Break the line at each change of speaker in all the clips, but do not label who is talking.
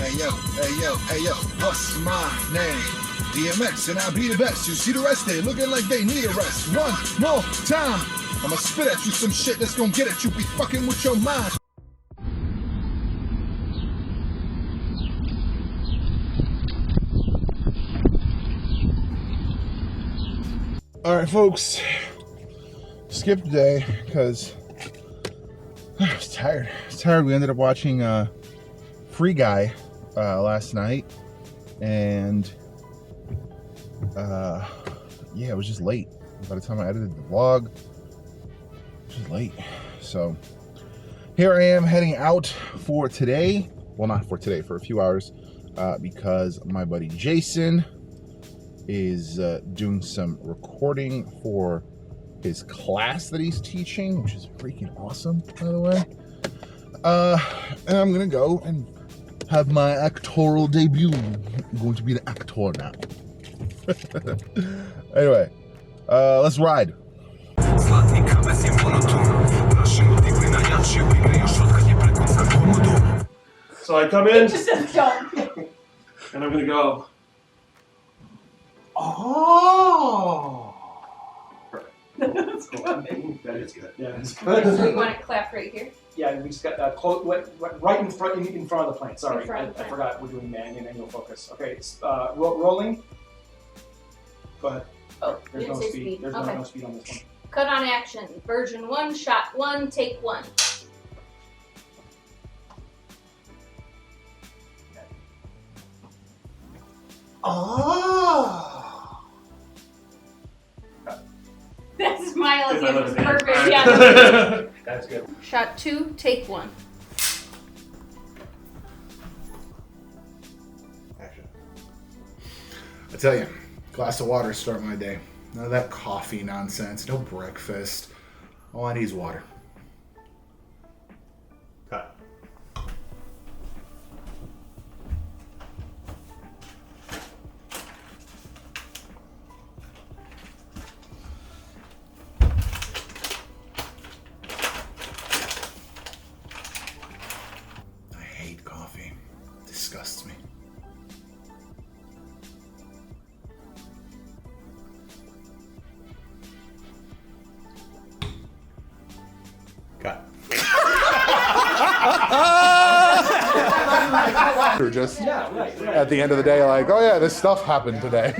hey yo, what's my name? DMX, and I'll be the best. You see the rest, they looking like they need a rest. One more time, I'ma spit at you some shit that's gonna get at you. Be fucking with your mind. All right, folks, skip the day because I was tired. We ended up watching Free Guy last night, and yeah, it was just late. By the time I edited the vlog, it was just late. So here I am heading out for today. Well, not for today, for a few hours, because my buddy Jason is doing some recording for his class that he's teaching, which is freaking awesome, by the way. And I'm gonna go and have my actorial debut. I'm going to be the actor now. Anyway, let's ride.
So I come in, and I'm gonna go. Oh!
That's good.
That is good. Yeah, it's
So
good.
we want to clap right here?
Yeah, we just got right in front of the plane. Sorry, I forgot we're doing manual focus. Okay, it's rolling. Go ahead.
Oh,
There's no speed. There's
okay.
no speed on this one.
Cut on action. Version 1, shot 1, take 1.
Oh!
That smile is
That's
perfect. Yeah.
That's good.
Shot 2, take 1.
Action. I tell you, glass of water to start my day. None of that coffee nonsense. No breakfast. All I need is water.
Cut.
I hate coffee. It disgusts me.
Cut.
Or just
Yeah, right.
at the end of the day, like, oh yeah, this stuff happened today.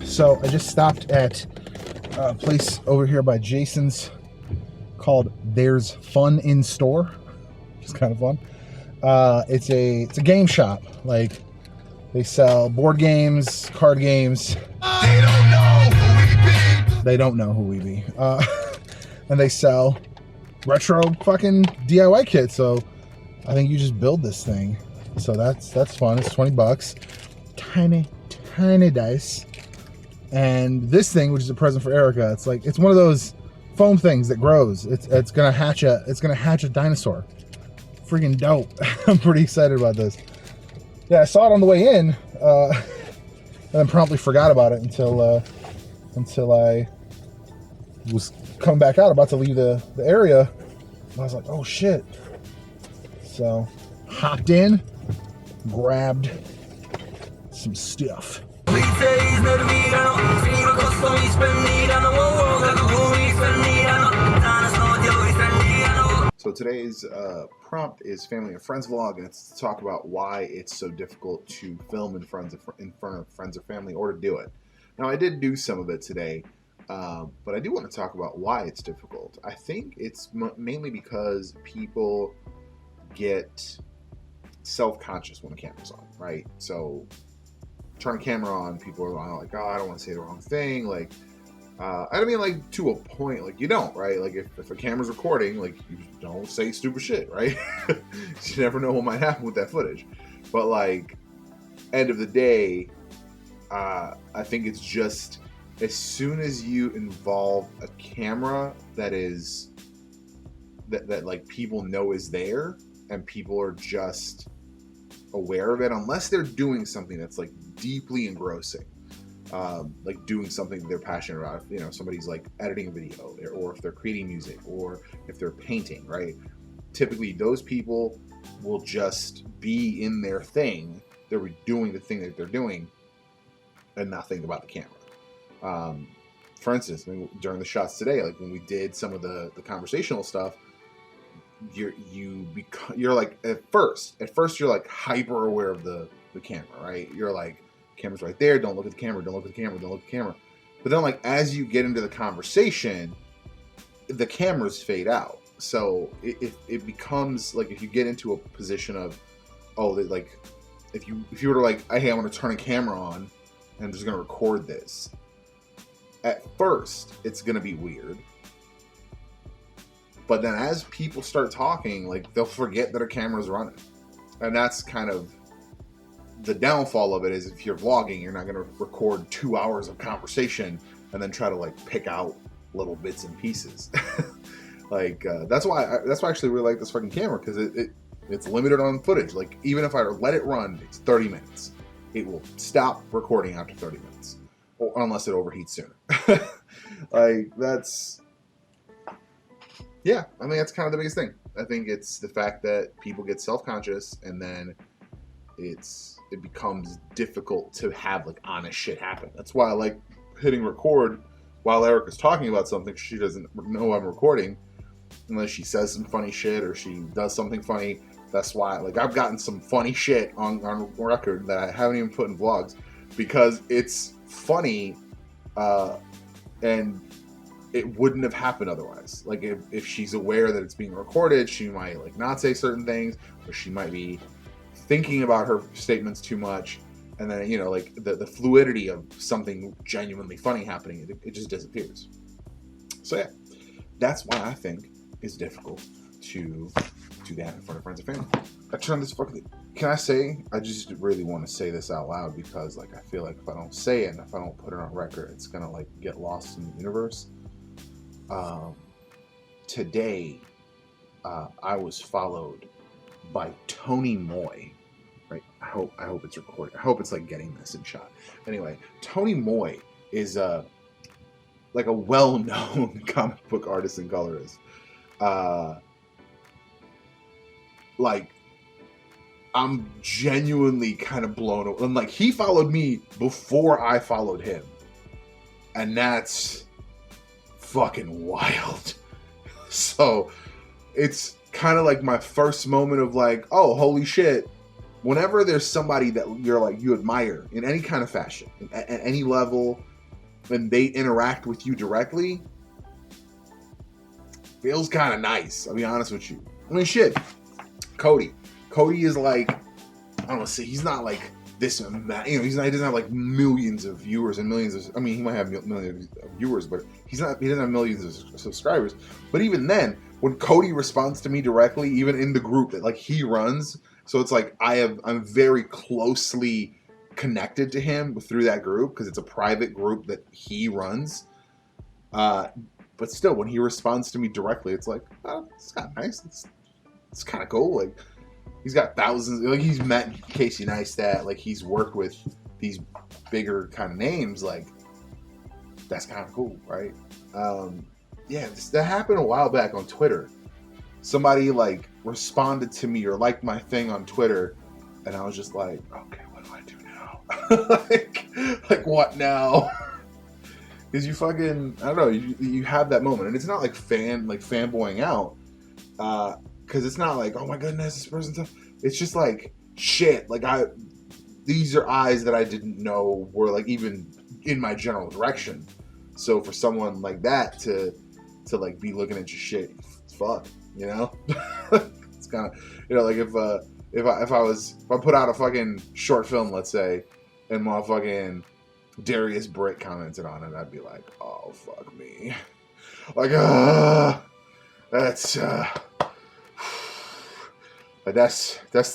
So I just stopped at a place over here by Jason's called There's Fun in Store, which is kind of fun. It's a game shop. Like, they sell board games, card games. They don't know who we be. And they sell retro fucking DIY kits. So I think you just build this thing. So that's fun. It's $20. Tiny dice. And this thing, which is a present for Erica, it's one of those foam things that grows. It's gonna hatch a dinosaur. Freaking dope. I'm pretty excited about this. Yeah, I saw it on the way in, and then promptly forgot about it until I was coming back out, about to leave the area. And I was like, oh shit. So hopped in, grabbed some stuff. So today's prompt is Family and Friends vlog, and it's to talk about why it's so difficult to film in front of friends or family, or to do it. Now, I did do some of it today, but I do want to talk about why it's difficult. I think it's mainly because people get self-conscious when the camera's on, right? So turn a camera on, people are like, oh, I don't want to say the wrong thing. Like, I don't mean like to a point, like you don't, right? Like if a camera's recording, like you don't say stupid shit, right? You never know what might happen with that footage. But like, end of the day, I think it's just, as soon as you involve a camera that is that like people know is there and people are just aware of it, unless they're doing something that's like deeply engrossing, like doing something that they're passionate about. You know, somebody's like editing a video, or if they're creating music, or if they're painting, right? Typically those people will just be in their thing. They're doing the thing that they're doing and not think about the camera. For instance, during the shots today, like when we did some of the conversational stuff, you're like at first you're like hyper aware of the camera, right? You're like, camera's right there, don't look at the camera, don't look at the camera, don't look at the camera. But then like as you get into the conversation, the cameras fade out. So it becomes like, if you get into a position of, like if you were to like, hey, I want to turn a camera on and I'm just going to record this. At first, it's going to be weird. But then as people start talking, like they'll forget that a camera's running. And that's kind of the downfall of it, is if you're vlogging, you're not going to record 2 hours of conversation and then try to like pick out little bits and pieces. Like that's why I actually really like this fucking camera, because it's limited on footage. Like even if I let it run, it's 30 minutes. It will stop recording after 30 minutes, or unless it overheats sooner. Like that's, yeah. I mean, that's kind of the biggest thing. I think it's the fact that people get self-conscious, and then it becomes difficult to have like honest shit happen. That's why I like hitting record while Erica's talking about something. She doesn't know I'm recording unless she says some funny shit or she does something funny. That's why, like, I've gotten some funny shit on record that I haven't even put in vlogs, because it's funny, and it wouldn't have happened otherwise. Like, if she's aware that it's being recorded, she might like not say certain things, or she might be thinking about her statements too much, and then, you know, like the fluidity of something genuinely funny happening, it just disappears. So yeah, that's why I think it's difficult to do that in front of friends and family. I turn this fucking. Can I say? I just really want to say this out loud, because like I feel like if I don't say it and if I don't put it on record, it's gonna like get lost in the universe. Today, I was followed by Tony Moy. Right? I hope it's recorded. I hope it's like getting this in shot. Anyway, Tony Moy is like a well-known comic book artist and colorist. Like, I'm genuinely kind of blown away. And like, he followed me before I followed him, and that's fucking wild. So it's kind of like my first moment of like, oh, holy shit. Whenever there's somebody that you're like, you admire in any kind of fashion, at any level, and they interact with you directly, feels kind of nice. I'll be honest with you. I mean, shit. Cody is like, I don't want to say, he's not like this, you know, he doesn't have like millions of viewers and millions of, I mean, he might have millions of viewers, but he doesn't have millions of subscribers. But even then, when Cody responds to me directly, even in the group that like he runs, so it's like I'm very closely connected to him through that group, because it's a private group that he runs. But still, when he responds to me directly, it's like, oh, it's kind of nice. It's kind of cool. Like, he's got thousands. Like, he's met Casey Neistat. Like, he's worked with these bigger kind of names. Like, that's kind of cool, right? Yeah, that happened a while back on Twitter. Somebody like responded to me or liked my thing on Twitter, and I was just like, okay, what do I do now? like what now? Because you fucking, I don't know, you have that moment, and it's not like fanboying out, because it's not like, oh my goodness, this person's tough. It's just like, shit, like these are eyes that I didn't know were like even in my general direction. So for someone like that to like be looking at your shit, fuck, you know? It's kind of, you know, like if I put out a fucking short film, let's say, and motherfucking Darius Britt commented on it, I'd be like, oh fuck me. Like, that's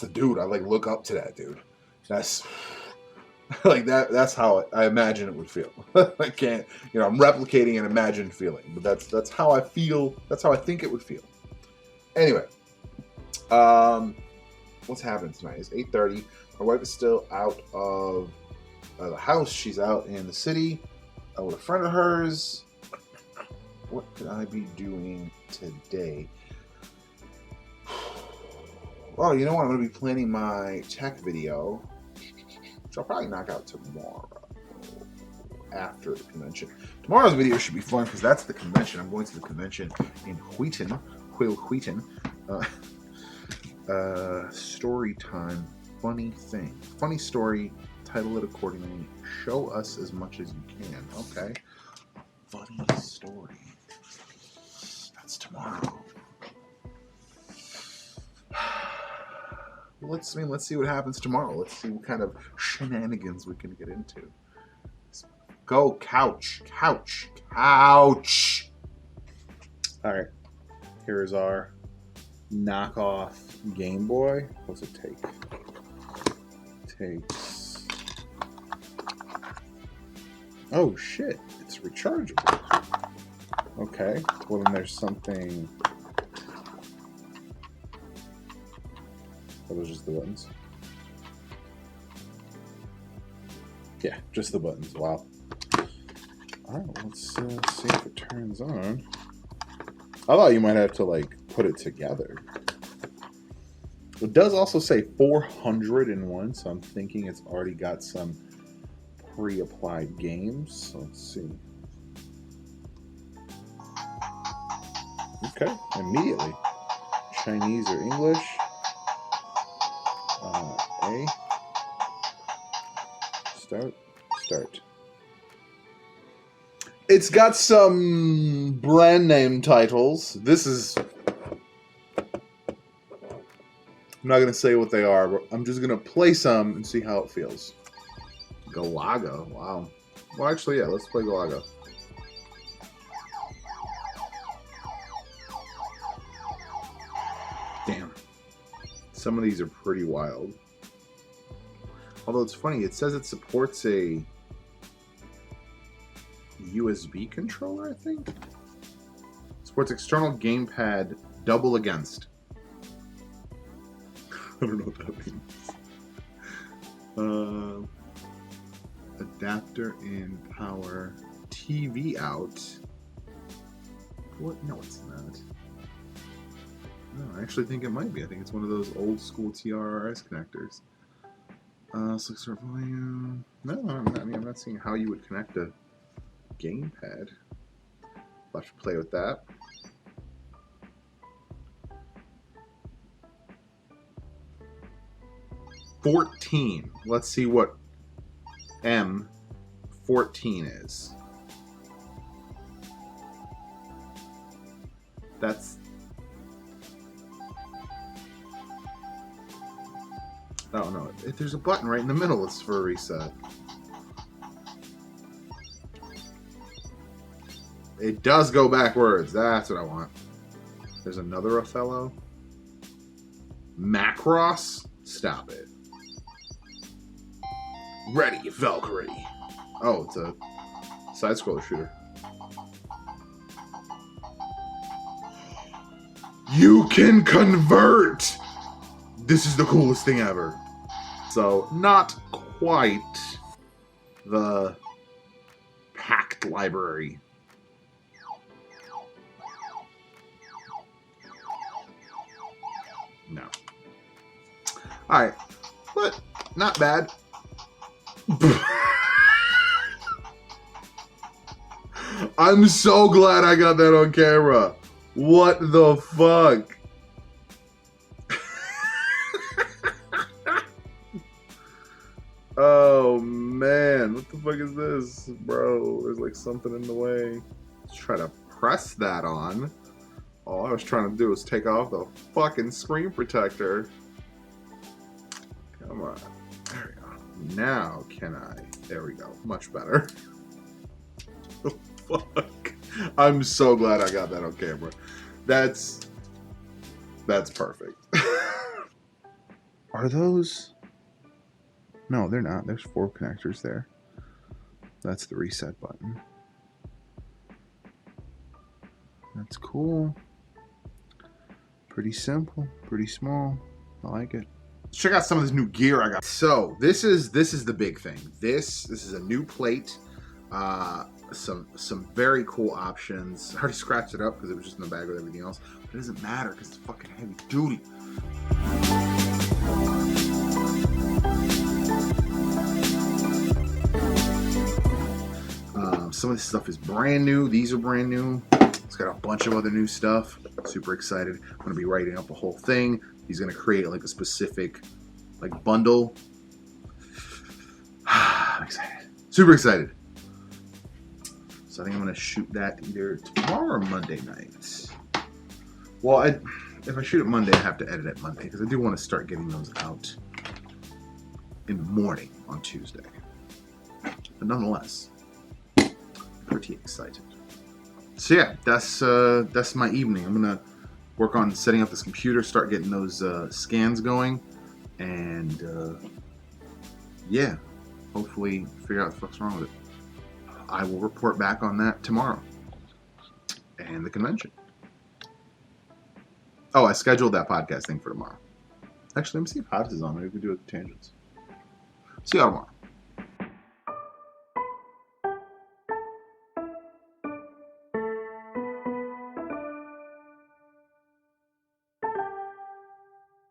the dude. I like look up to that dude. That's like that's how I imagine it would feel. I can't, you know, I'm replicating an imagined feeling, but that's how I feel. That's how I think it would feel. Anyway, what's happening tonight? It's 8:30. My wife is still out of the house. She's out in the city with a friend of hers. What could I be doing today? Oh, you know what? I'm going to be planning my tech video, which I'll probably knock out tomorrow after the convention. Tomorrow's video should be fun because that's the convention. I'm going to the convention in Wheaton. Story time. Funny thing. Funny story. Title it accordingly. Show us as much as you can. Okay. Funny story. That's tomorrow. Let's see what happens tomorrow. Let's see what kind of shenanigans we can get into. Go couch. All right. Here is our knockoff Game Boy. What's it take? Takes. Oh shit! It's rechargeable. Okay. Well, then there's something. Are those just the buttons? Yeah, just the buttons. Wow. Alright, let's see if it turns on. I thought you might have to, like, put it together. It does also say 401, so I'm thinking it's already got some pre-applied games. So let's see. Okay, immediately. Chinese or English. A. Start. It's got some brand name titles. This is... I'm not going to say what they are, but I'm just going to play some and see how it feels. Galaga. Wow. Well, actually, yeah, let's play Galaga. Damn. Some of these are pretty wild. Although it's funny, it says it supports a USB controller, I think? Supports external gamepad double against. I don't know what that means. Adapter in power. TV out. What? No, it's not. No, I actually think it might be. I think it's one of those old school TRRS connectors. Select start volume. No, I'm not seeing how you would connect a gamepad. I'll have to play with that. $14. Let's see what M14 is. That's... Oh no, if there's a button right in the middle, it's for a reset. It does go backwards. That's what I want. There's another Othello. Macross? Stop it. Ready, Valkyrie. Oh, it's a side-scroller shooter. You can convert! This is the coolest thing ever. So, not quite the packed library. No. Alright, but not bad. I'm so glad I got that on camera. What the fuck? Oh man, what the fuck is this, bro? There's like something in the way. Let's try to press that on. All I was trying to do was take off the fucking screen protector. Come on. There we go. Now can I? There we go. Much better. Oh, fuck. I'm so glad I got that on camera. That's perfect. Are those... No, they're not. There's 4 connectors there. That's the reset button. That's cool. Pretty simple, pretty small. I like it. Let's check out some of this new gear I got. So this is the big thing. This is a new plate. Some very cool options. I already scratched it up because it was just in the bag with everything else. But it doesn't matter because it's fucking heavy duty. Some of this stuff is brand new. These are brand new. It's got a bunch of other new stuff. Super excited. I'm gonna be writing up a whole thing. He's gonna create like a specific like bundle. I'm excited. Super excited. So I think I'm gonna shoot that either tomorrow or Monday night. Well, if I shoot it Monday, I have to edit it Monday because I do want to start getting those out in the morning on Tuesday. But nonetheless, pretty excited. So yeah, that's my evening. I'm gonna work on setting up this computer, start getting those scans going, and yeah, hopefully figure out what the fuck's wrong with it. I will report back on that tomorrow and the convention. Oh, I scheduled that podcast thing for tomorrow. Actually, let me see if Hobbs is on. Maybe we can do it with tangents. See y'all tomorrow.